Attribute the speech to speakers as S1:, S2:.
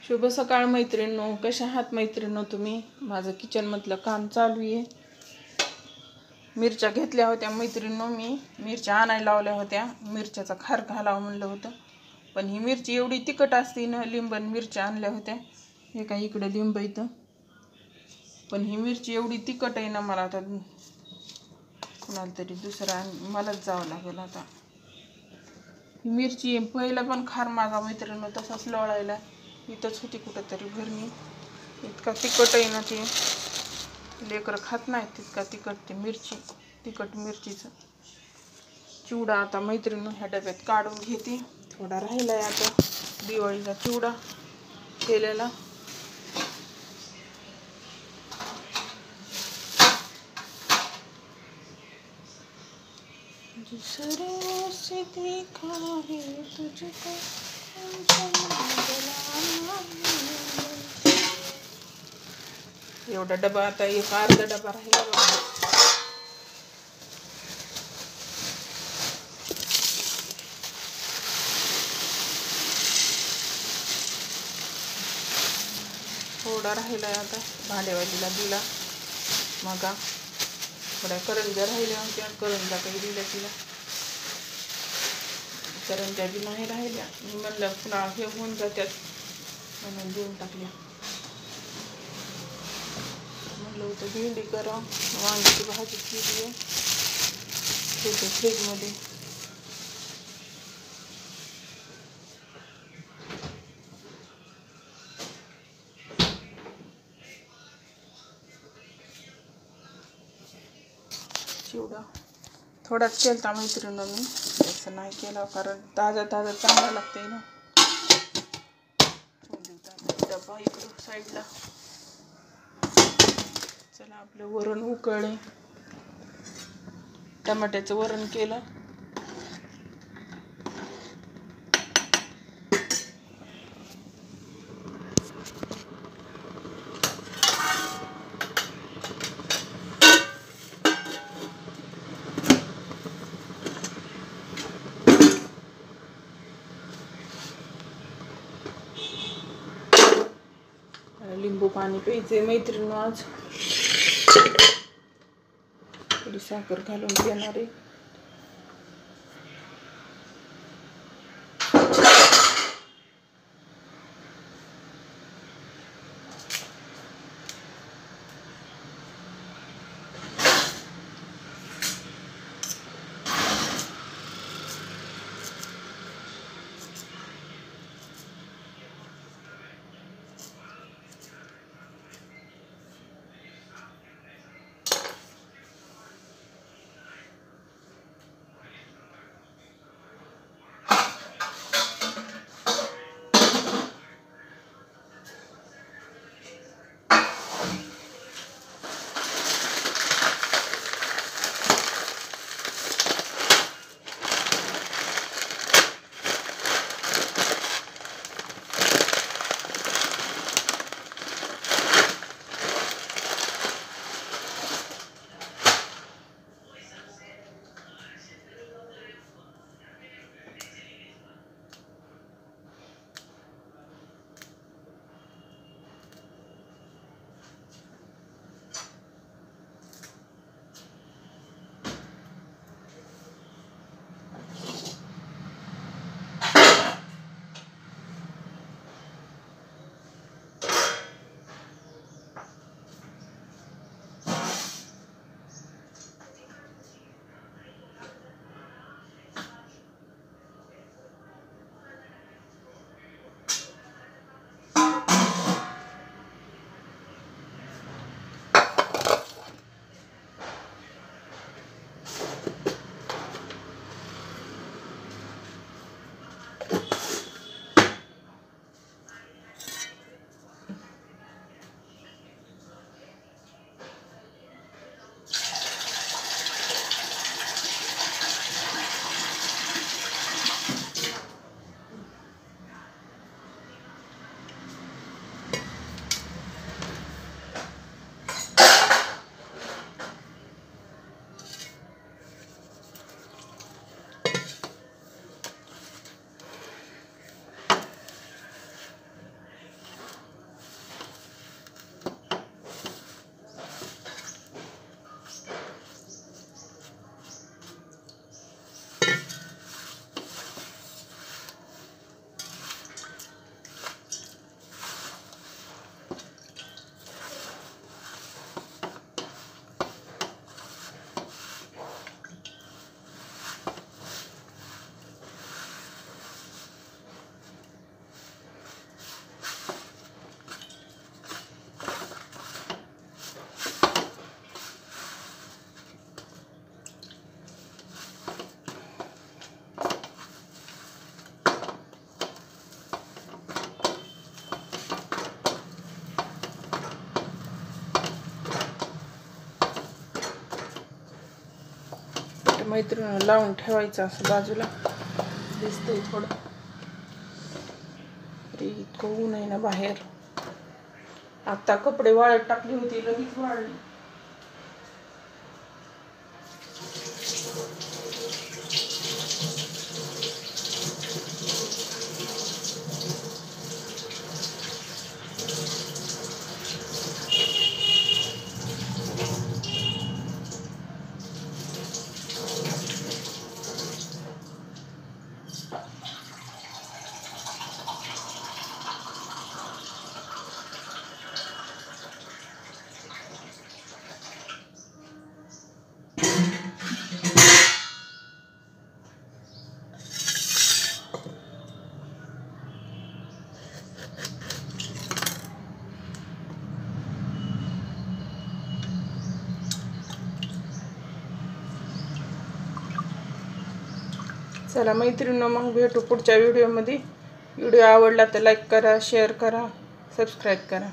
S1: शुभ सकाळ मैत्रिणींनो, कशा आहात मैत्रिणींनो तुम्ही? माझं किचन मधलं काम चालू आहे. मिरच्या घेतल्या होत्या मैत्रिणींनो, मी मिरच्या आणायला लावल्या होत्या. मिरच्याचा खार घालावं म्हणलं होतं, पण ही मिरची एवढी तिखट असते ना. लिंबन मिरच्या आणल्या होत्या, हे काय इकडे लिंब इथं, पण ही मिरची एवढी तिखट आहे ना, मला आता कुणाला तरी दुसरा मलाच जावं लागेल आता. ही मिरची पहिला पण खार माझा मैत्रिणींनो तसाच लोळायला इथंच होती कुठंतरी भरणी. इतका तिखट आहे ना ती, लेकरं खात नाहीत तितका तिखट ती मिरची. तिखट मिरचीचं चिवडा आता मैत्रिणींनो ह्या डब्यात काढून घेते. थोडा राहिलाय आता दिवाळीचा चिवडा केलेला. दूसरों से देखा है तुझको, एवढा डबा आता एक अर्धा डबा राहिला बघा. थोडा राहिलाय आता, भांडेवालीला दिला. मग थोड्या करंज्या राहिल्या होत्या, करंज्या काही दिल्या तिला. करंज्या बी नाही राहिल्या, मी म्हणलं पुन्हा हे होऊन जात्यात म्हणून देऊन टाकल्या. म्हणलं होतं भेंडी करा, वांग्याची भाजी केली आहे ठेवते फ्रीजमध्ये. चिवडा थोडाच केलता मैत्रिणींनो, मी असं नाही केला कारण ताजा ताजा चांगला लागतंय ना. डबा इकडं साईडला. चला, आपलं वरण उकळले, टमाट्याचं वरण केलं. लिंबू पाणी प्यायचे मैत्रिणींनो, आज थोडी साखर घालून पिणार आहे. मैत्रिणीला लावून ठेवायचं असं बाजूला. दिसतंय थोडं. इतकं ऊन आहे ना बाहेर. आता कपडे वाळत टाकली होती, लगेच वाळली. चला मैत्रिणींनो, मग भेटू पुढच्या व्हिडिओमध्ये. व्हिडिओ आवडला तर लाईक करा, शेअर करा, सबस्क्राईब करा.